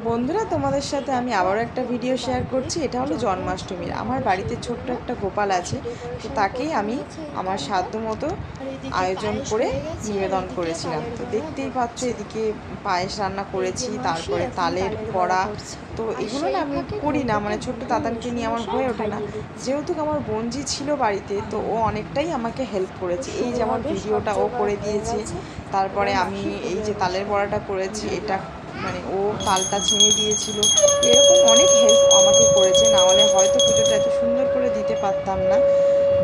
বন্ধুরা, তোমাদের সাথে আমি আবারও একটা ভিডিও শেয়ার করছি। এটা হলো জন্মাষ্টমীর। আমার বাড়িতে ছোট্ট একটা গোপাল আছে, তো তাকেই আমি আমার সাধ্যমতো আয়োজন করে নিবেদন করেছিলাম। তো দেখতেই পাচ্ছ, এদিকে পায়েস রান্না করেছি, তারপরে তালের বড়া। তো এগুলো না আমি করি না, মানে ছোট্ট তাতানকে নিয়ে আমার হয়ে ওঠে না। যেহেতু আমার বোনজি ছিল বাড়িতে, তো ও অনেকটাই আমাকে হেল্প করেছে। এই যেমন ভিডিওটা ও করে দিয়েছে, তারপরে আমি এই যে তালের বড়াটা করেছি, এটা মানে ও তালটা ছেড়ে দিয়েছিল। এরকম অনেক হেল্প আমাকে করেছে, না হলে হয়তো পুজোটা এত সুন্দর করে দিতে পারতাম না।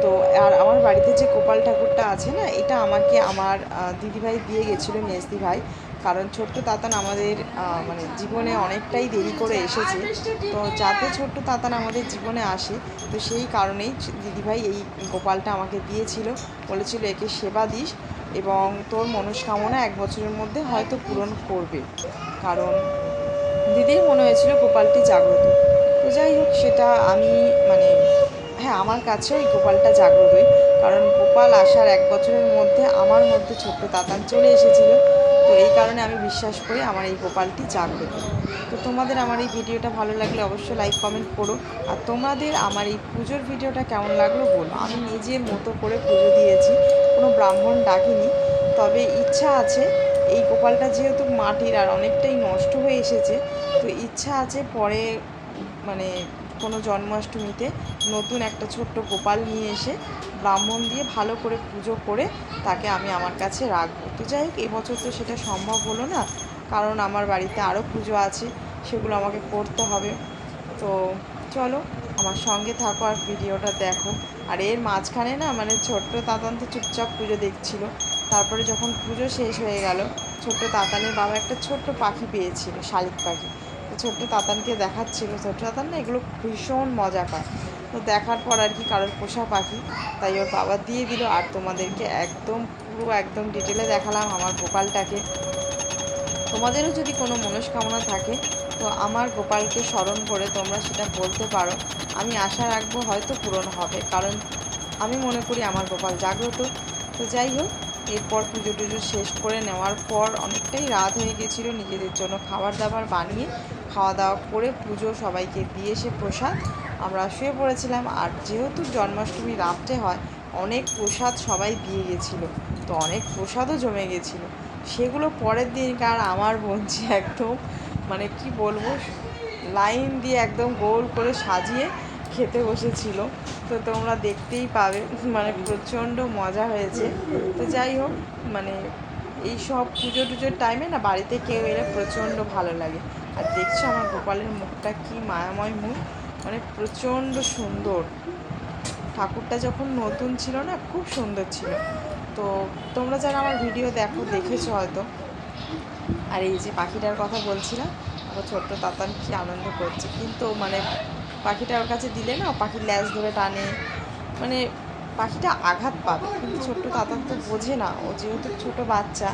তো আর আমার বাড়িতে যে গোপাল ঠাকুরটা আছে না, এটা আমাকে আমার দিদিভাই দিয়ে গেছিলো, মেজদি ভাই। কারণ ছোট্ট তাতান আমাদের মানে জীবনে অনেকটাই দেরি করে এসেছে। তো যাতে ছোট্ট তাতান আমাদের জীবনে আসে, তো সেই কারণেই দিদিভাই এই গোপালটা আমাকে দিয়েছিল। বলেছিল একে সেবা দিস এবং তোর মনস্কামনা 1 বছরের মধ্যে হয়তো পূরণ করবে। কারণ দিদির মনে হয়েছিল গোপালটি জাগ্রত। তো যাই হোক, সেটা আমি মানে হ্যাঁ, আমার কাছেও এই গোপালটা জাগ্রতই। কারণ গোপাল আসার 1 বছরের মধ্যে আমার মধ্যে ছোট্ট তাতান চলে এসেছিল। তো এই কারণে আমি বিশ্বাস করি আমার এই গোপালটি জাগ্রত। তো তোমাদের আমার এই ভিডিওটা ভালো লাগলে অবশ্যই লাইক কমেন্ট করো। আর তোমাদের আমার এই পুজোর ভিডিওটা কেমন লাগলো বলো। আমি নিজের মতো করে পুজো দিয়েছি, কোনো ব্রাহ্মণ ডাকিনি। তবে ইচ্ছা আছে, এই গোপালটা যেহেতু মাটির আর অনেকটাই নষ্ট হয়ে এসেছে, তো ইচ্ছা আছে পরে মানে কোনো জন্মাষ্টমীতে নতুন একটা ছোট্ট গোপাল নিয়ে এসে ব্রাহ্মণ দিয়ে ভালো করে পুজো করে তাকে আমি আমার কাছে রাখবো। তো যাই হোক, এবছর তো সেটা সম্ভব হলো না, কারণ আমার বাড়িতে আরও পুজো আছে, সেগুলো আমাকে করতে হবে। তো চলো, আমার সঙ্গে থাকো আর ভিডিওটা দেখো। আর এর মাঝখানে না মানে ছোট্ট তাতান তো চুপচাপ পুজো দেখছিল। তারপরে যখন পুজো শেষ হয়ে গেল, ছোট্ট তাতানের বাবা একটা ছোট্ট পাখি পেয়েছিল, শালিক পাখি। তো ছোট্ট তাতানকে দেখাচ্ছিল। ছোট্ট তাতান না এগুলো ভীষণ মজা পায়। তো দেখার পর আর কি, কারোর পোষা পাখি, তাই ওর বাবা দিয়ে দিল। আর তোমাদেরকে একদম পুরো একদম ডিটেলে দেখালাম আমার গোপালটাকে। তোমাদেরও যদি কোনো মনস্কামনা থাকে, তো আমার গোপালকে স্মরণ করে তোমরা সেটা বলতে পারো। আমি আশা রাখবো হয়তো পূরণ হবে, কারণ আমি মনে করি আমার গোপাল জাগ্রত। তো যাই হোক, এরপর পুজো টুজো শেষ করে নেওয়ার পর অনেকটাই রাত হয়ে গেছিলো, নিজেদের জন্য খাবার দাবার বানিয়ে খাওয়া দাওয়া করে পুজো সবাইকে দিয়ে এসে প্রসাদ আমরা শুয়ে পড়েছিলাম। আর যেহেতু জন্মাষ্টমী রাত্রে হয়, অনেক প্রসাদ সবাই দিয়ে গেছিলো, তো অনেক প্রসাদও জমে গেছিলো। সেগুলো পরের দিনকার আমার বোনঝি একদম মানে কি বলবো, লাইন দিয়ে একদম গোল করে সাজিয়ে খেতে বসেছিল। তো তোমরা দেখতেই পাবে, মানে প্রচণ্ড মজা হয়েছে। তো যাই হোক, মানে এই সব পুজো টুজোর টাইমে না বাড়িতে কেউ এলে প্রচণ্ড ভালো লাগে। আর দেখছো আমার গোপালের মুখটা কি মায়াময় মুখ, মানে প্রচণ্ড সুন্দর। ঠাকুরটা যখন নতুন ছিল না, খুব সুন্দর ছিল। তো তোমরা যারা আমার ভিডিও দেখেছো হয়তো। আর এই যে পাখিটার কথা বলছিলাম, আমার ছোট্ট তাতান কি আনন্দ করছে, কিন্তু মানে পাখিটা ওর কাছে দিলে না, পাখির ল্যাজ ধরে টানে, মানে পাখিটা আঘাত পাবে। কিন্তু ছোট্ট তাতান তো বোঝে না, ও যেহেতু ছোট বাচ্চা,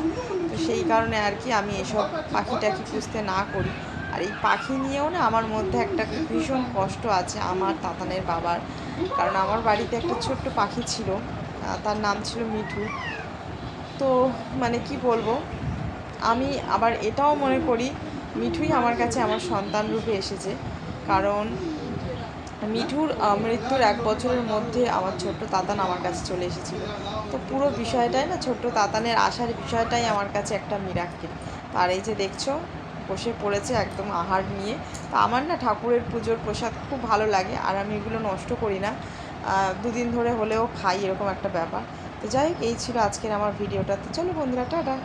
তো সেই কারণে আর কি আমি এসব পাখিটাকে পুষতে না করি। আর এই পাখি নিয়েও না আমার মধ্যে একটা ভীষণ কষ্ট আছে আমার তাতানের বাবার। কারণ আমার বাড়িতে একটা ছোট্ট পাখি ছিল, তার নাম ছিল মিঠু। তো মানে কি বলবো, আমি আবার এটাও মনে করি মিঠুই আমার কাছে আমার সন্তান রূপে এসেছে। কারণ মিঠুর মৃত্যুর 1 বছরের মধ্যে আমার ছোট্ট তাতান আমার কাছে চলে এসেছিল। তো পুরো বিষয়টাই না, ছোট্ট তাতানের আসার বিষয়টাই আমার কাছে একটা মিরাক্কেল। আর এই যে দেখছো, বসে পড়েছে একদম আহার নিয়ে। তো আমার না ঠাকুরের পুজোর প্রসাদ খুব ভালো লাগে, আর আমি এগুলো নষ্ট করি না, 2 দিন ধরে হলেও খাই, এরকম একটা ব্যাপার। তো যাই হোক, এই ছিল আজকের আমার ভিডিওটা। তো চলো বন্ধুরা, টাটা।